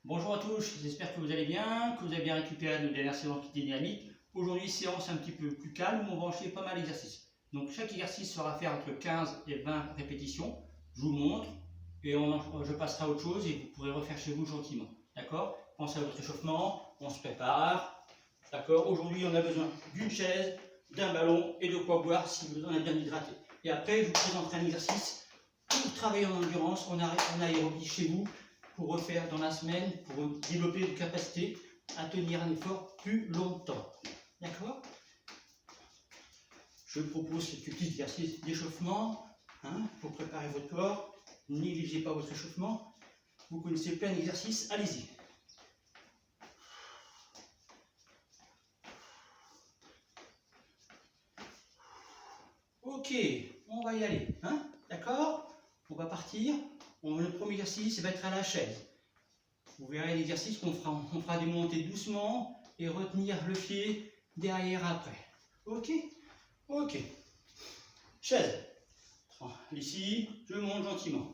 Bonjour à tous, j'espère que vous allez bien, que vous avez bien récupéré nos dernières séances qui étaient dynamiques. Aujourd'hui, séance un petit peu plus calme où on va enchaîner pas mal d'exercices. Donc chaque exercice sera fait entre 15 et 20 répétitions. Je vous montre et je passerai à autre chose et vous pourrez refaire chez vous gentiment. D'accord? Pensez à votre échauffement, on se prépare. D'accord? Aujourd'hui, on a besoin d'une chaise, d'un ballon et de quoi boire si vous en avez bien hydraté. Et après, je vous présenterai un exercice pour travailler en endurance, en aérobie chez vous, pour refaire dans la semaine, pour développer des capacités à tenir un effort plus longtemps. D'accord? Je propose ce petit exercice d'échauffement pour préparer votre corps. Ne négligez pas votre échauffement. Vous connaissez plein d'exercices, allez-y. Ok, on va y aller. D'accord? On va partir. Le premier exercice va être à la chaise. Vous verrez l'exercice qu'on fera. On fera des montées doucement et retenir le pied derrière après. Ok? Ok. Chaise. Ici, je monte gentiment.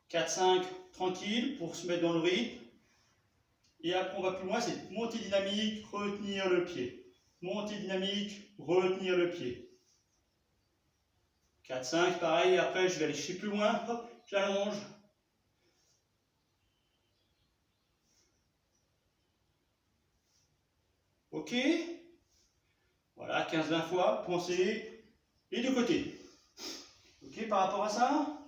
4-5, tranquille, pour se mettre dans le rythme. Et après, on va plus loin, c'est montée dynamique, retenir le pied. Montée dynamique, retenir le pied. 4-5, pareil, après, je vais aller chercher plus loin. Hop, j'allonge. Ok? Voilà, 15-20 fois, pensez. Les deux côtés. Ok, par rapport à ça?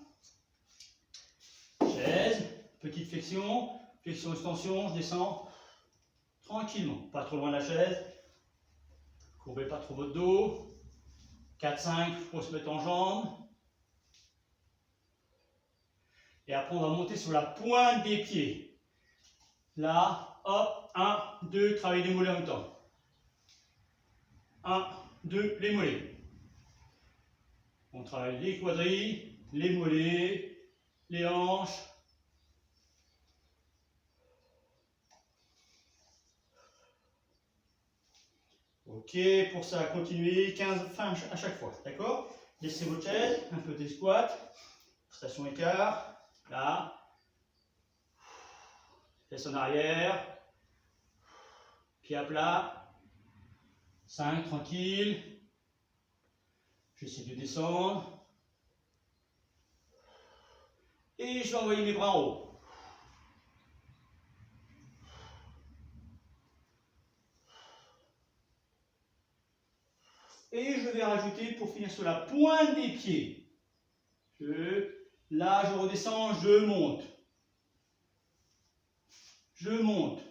Chaise, petite flexion, flexion-extension, je descends tranquillement, pas trop loin de la chaise. Courbez pas trop votre dos. 4-5 pour se mettre en jambe. Et après, on va monter sur la pointe des pieds. Là, hop, 1, 2, travaillez les mollets en même temps. 1, 2, les mollets. On travaille les quadrilles, les mollets, les hanches. Ok, pour ça, continuez 15 fins à chaque fois, d'accord? Laissez votre chaise, un peu des squats, station écart, là. Fesse en arrière, pied à plat, 5, tranquille. J'essaie de descendre. Et je vais envoyer mes bras en haut. Et je vais rajouter pour finir sur la pointe des pieds. Là, je redescends, je monte. Je monte.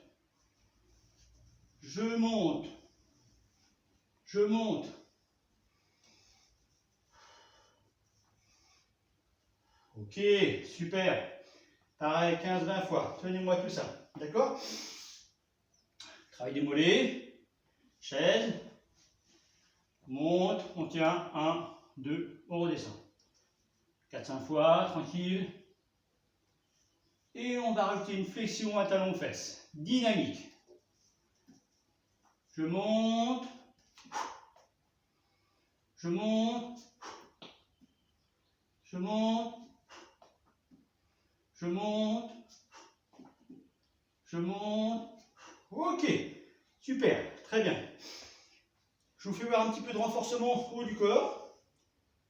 Je monte. Je monte. Ok, super. Pareil, 15-20 fois. Tenez-moi tout ça. D'accord? Travail des mollets. Chaise. Monte. On tient. 1, 2, on redescend. 4-5 fois, tranquille. Et on va rajouter une flexion à talon-fesse. Dynamique. Je monte. Je monte. Je monte. Je monte. Je monte. Ok. Super. Très bien. Je vous fais voir un petit peu de renforcement au haut du corps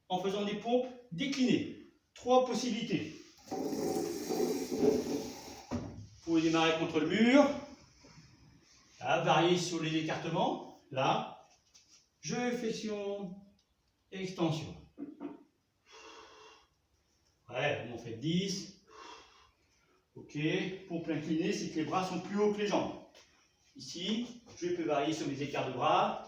en faisant des pompes déclinées. 3 possibilités. Vous pouvez démarrer contre le mur. Là, varier sur les écartements. Là, je flexion, extension. Ouais, on fait 10. Ok, pompe inclinée, c'est que les bras sont plus hauts que les jambes. Ici, je peux varier sur mes écarts de bras.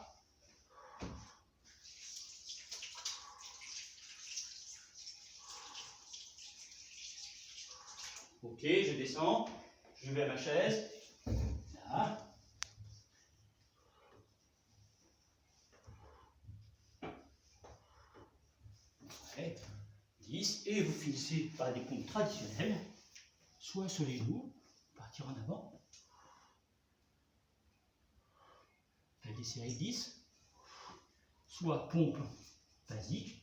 Ok, je descends, je vais à ma chaise. Là. Ouais, 10. Et vous finissez par des pompes traditionnelles, soit sur les genoux, partir en avant. La des séries 10. Soit pompe basique.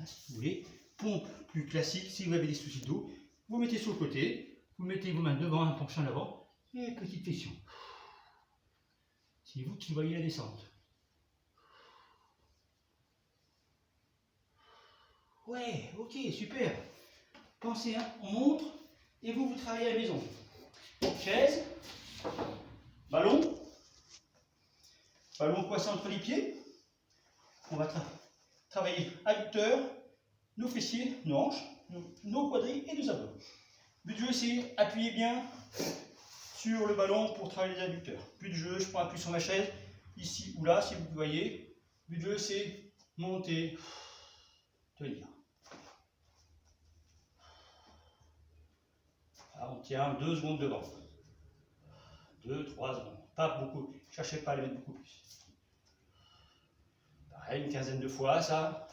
Là, si vous voulez, pompe plus classique, si vous avez des soucis d'eau, vous mettez sur le côté, vous mettez vos mains devant, un penché en avant, et petite flexion. C'est vous qui voyez la descente. Ouais, ok, super. Pensez, hein, on montre, et vous travaillez à la maison. Chaise, ballon coincé entre les pieds. On va travailler adducteur, nos fessiers, nos hanches, nos quadris et nos abdos. But de jeu, c'est appuyer bien sur le ballon pour travailler les adducteurs. But de jeu, je prends appui sur ma chaise, ici ou là, si vous voyez. But de jeu, c'est monter, tenir. Alors, on tient 2 secondes devant. 2, 3 secondes. Pas beaucoup. Cherchez pas à les mettre beaucoup plus. Pareil, une quinzaine de fois, ça.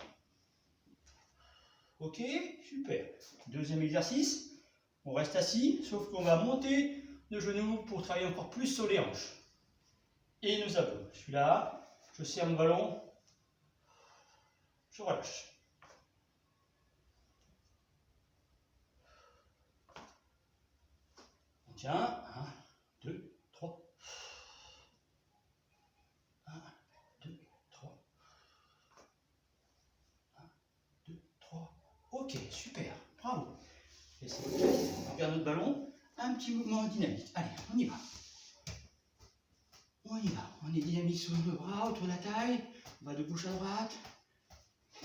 Ok, super. Deuxième exercice. On reste assis, sauf qu'on va monter nos genoux pour travailler encore plus sur les hanches. Et nos abdos. Je suis là, je serre mon ballon, je relâche. On tient. 1, 2, 3. 1, 2, 3. 1, 2, 3. Ok, super. Bravo. On regarde notre ballon. Un petit mouvement dynamique. Allez, on y va. On y va. On est dynamique sur le bras, autour de la taille. On va de gauche à droite.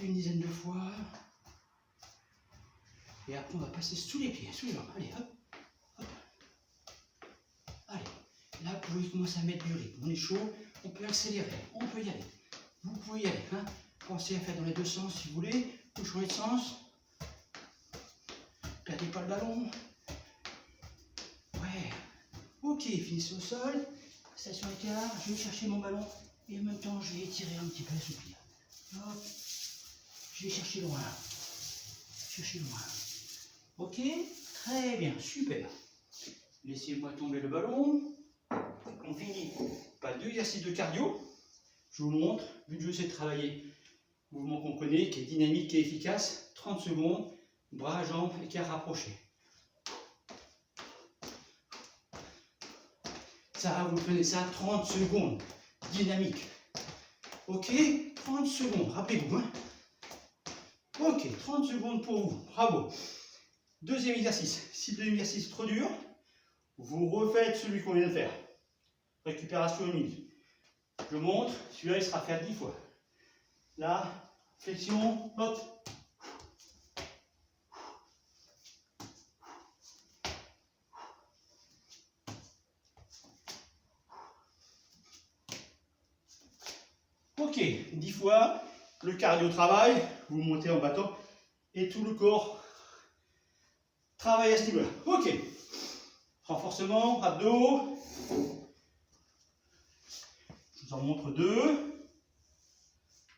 Une dizaine de fois. Et après, on va passer sous les pieds, sous les jambes. Allez, hop, hop. Allez. Là, vous pouvez commencer à mettre du rythme. On est chaud, on peut accélérer, on peut y aller. Vous pouvez y aller. Hein. Pensez à faire dans les deux sens si vous voulez. Vous changez de sens. Perdez pas le ballon. Ouais. Ok, finissez au sol. Station écart. Je vais chercher mon ballon. Et en même temps, je vais étirer un petit peu sous pied. Hop. Je vais chercher loin. Chercher loin. Ok. Très bien. Super. Laissez-moi tomber le ballon. On finit par 2 exercices de cardio. Je vous montre. Le but du jeu, c'est de travailler. Mouvement qu'on connaît, qui est dynamique et efficace. 30 secondes. Bras, jambes, écart rapproché. Ça, vous prenez ça 30 secondes. Dynamique. Ok, 30 secondes. Rappelez-vous. Hein. Ok, 30 secondes pour vous. Bravo. Deuxième exercice. Si le deuxième exercice est trop dur, vous refaites celui qu'on vient de faire. Récupération 1 minute. Je montre. Celui-là, il sera fait 10 fois. Là, flexion, hop. Ok, 10 fois, le cardio travaille, vous montez en battant et tout le corps travaille à ce niveau-là. Ok, renforcement, abdos. Je vous en montre 2.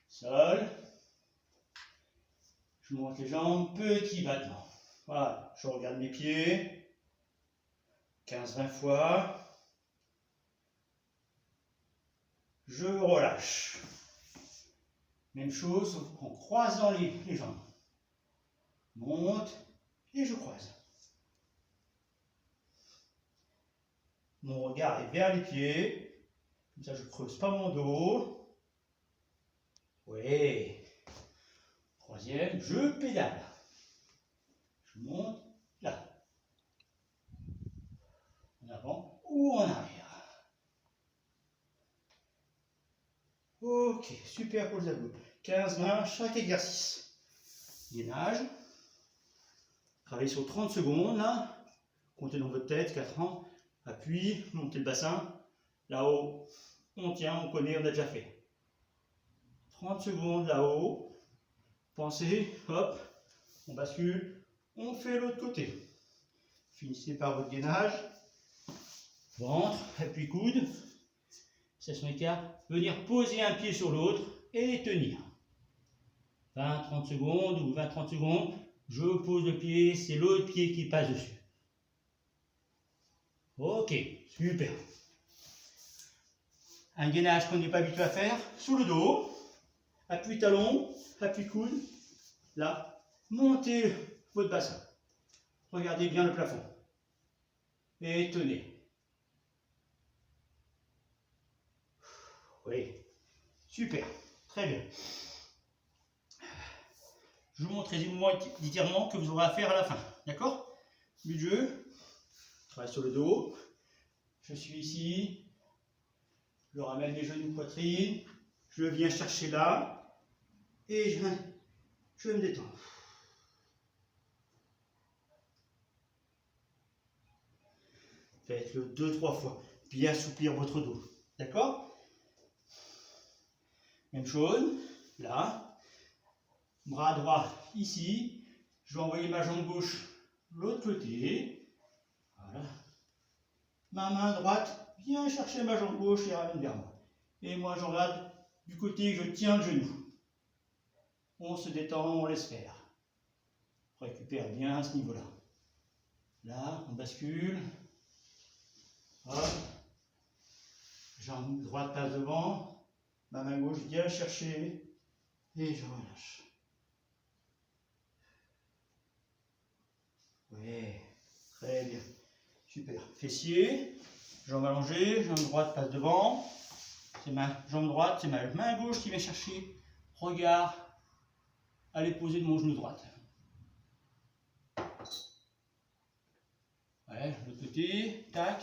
Sol. Je vous montre les jambes, petit battement. Voilà, je regarde mes pieds. 15-20 fois. Je relâche. Même chose en croisant les jambes. Monte et je croise. Mon regard est vers les pieds. Comme ça, je ne creuse pas mon dos. Oui. Troisième, je pédale. Je monte là. En avant ou en arrière. Ok, super pour les abdos. 15 mains, chaque exercice. Gainage. Travaillez sur 30 secondes là. Comptez dans votre tête, 4 ans. Appui, montez le bassin. Là-haut, on tient, on connaît, on a déjà fait. 30 secondes là-haut. Pensez, hop, on bascule, on fait l'autre côté. Finissez par votre gainage. Ventre, appui coude. Station écart. Venir poser un pied sur l'autre et tenir. 20-30 secondes ou 20-30 secondes. Je pose le pied, c'est l'autre pied qui passe dessus. Ok, super. Un gainage qu'on n'est pas habitué à faire, sous le dos, appui talon, appui coude, Là, montez votre bassin. Regardez bien le plafond. Et tenez. Oui, super, très bien. Je vous montre les mouvements d'étirement que vous aurez à faire à la fin. D'accord? But de jeu, je travaille sur le dos. Je suis ici. Je ramène les genoux poitrine. Je viens chercher là. Et je vais me détendre. Faites-le 2-3 fois. Bien assouplir votre dos. D'accord? Même chose. Là. Bras droit ici. Je vais envoyer ma jambe gauche de l'autre côté. Voilà. Ma main droite vient chercher ma jambe gauche et ramène vers moi. Et moi, je regarde du côté, je tiens le genou. On se détend, on laisse faire. On récupère bien à ce niveau-là. Là, on bascule. Hop. Jambe droite passe devant. Ma main gauche vient chercher. Et je relâche. Oui, très bien. Super. Fessier, jambe allongée, jambe droite passe devant. C'est ma jambe droite, c'est ma main gauche qui vient chercher. Regard à l'opposé de mon genou droit. Ouais, de l'autre côté, tac.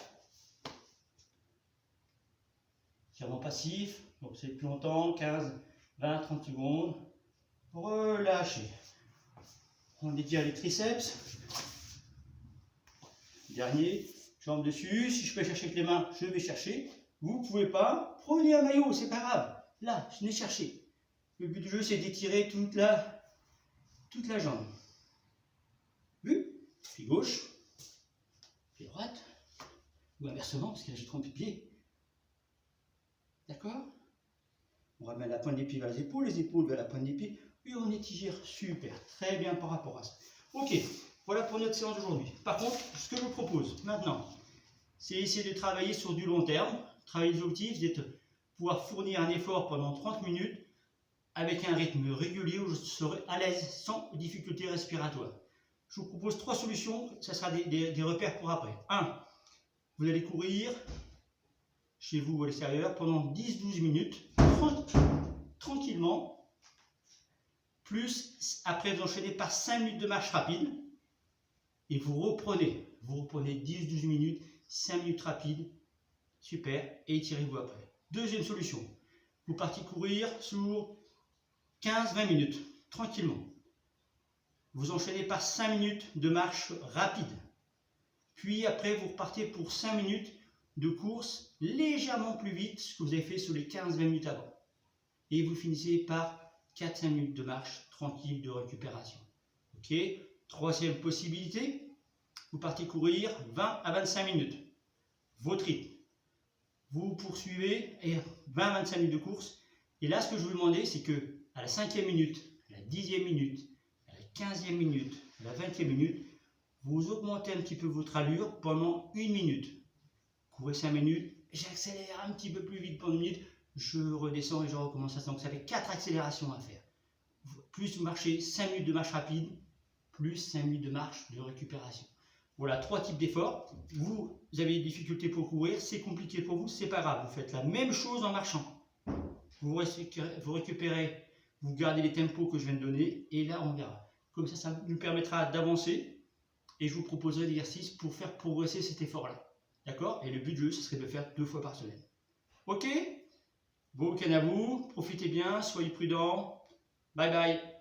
Tirement passif, donc c'est plus longtemps, 15, 20, 30 secondes. Relâchez. On étire les triceps. Dernier, jambe dessus. Si je peux chercher avec les mains, je vais chercher. Vous ne pouvez pas, prenez un maillot, c'est pas grave. Là, je n'ai cherché. Le but du jeu, c'est d'étirer toute la jambe. Vu? Pied gauche, pied droite, ou inversement, parce que là j'ai trompé de pied. D'accord? On ramène la pointe des pieds vers les épaules vers la pointe des pieds, et on étire super, très bien par rapport à ça. Ok, voilà pour notre séance d'aujourd'hui. Par contre, ce que je vous propose maintenant, c'est essayer de travailler sur du long terme. Travailler les objectifs, c'est de pouvoir fournir un effort pendant 30 minutes avec un rythme régulier où je serai à l'aise sans difficulté respiratoire. Je vous propose 3 solutions, ça sera des repères pour après. 1. Vous allez courir chez vous ou à l'extérieur pendant 10-12 minutes, tranquillement, plus après vous enchaînez par 5 minutes de marche rapide, et vous reprenez 10-12 minutes, 5 minutes rapides, super, et étirez-vous après. Deuxième solution, vous partez courir sur 15-20 minutes, tranquillement. Vous enchaînez par 5 minutes de marche rapide. Puis après, vous repartez pour 5 minutes de course légèrement plus vite que ce que vous avez fait sur les 15-20 minutes avant. Et vous finissez par 4-5 minutes de marche tranquille de récupération. Ok. Troisième possibilité, vous partez courir 20 à 25 minutes. Votre rythme. Vous poursuivez 20-25 minutes de course. Et là, ce que je vous demandais, c'est que à la 5e minute, à la 10e minute, à la 15e minute, à la 20e minute, vous augmentez un petit peu votre allure pendant 1 minute. Courez 5 minutes, j'accélère un petit peu plus vite pendant 1 minute, je redescends et je recommence à. Donc ça fait 4 accélérations à faire. Plus vous marchez 5 minutes de marche rapide, plus 5 minutes de marche de récupération. Voilà 3 types d'efforts. Vous avez des difficultés pour courir, c'est compliqué pour vous, c'est pas grave. Vous faites la même chose en marchant. Vous récupérez, vous gardez les tempos que je viens de donner, et là on verra. Comme ça nous permettra d'avancer, et je vous proposerai des exercices pour faire progresser cet effort-là. D'accord? Et le but du jeu, ce serait de le faire 2 fois par semaine. Ok? Bon week-end à vous, profitez bien, soyez prudents. Bye bye.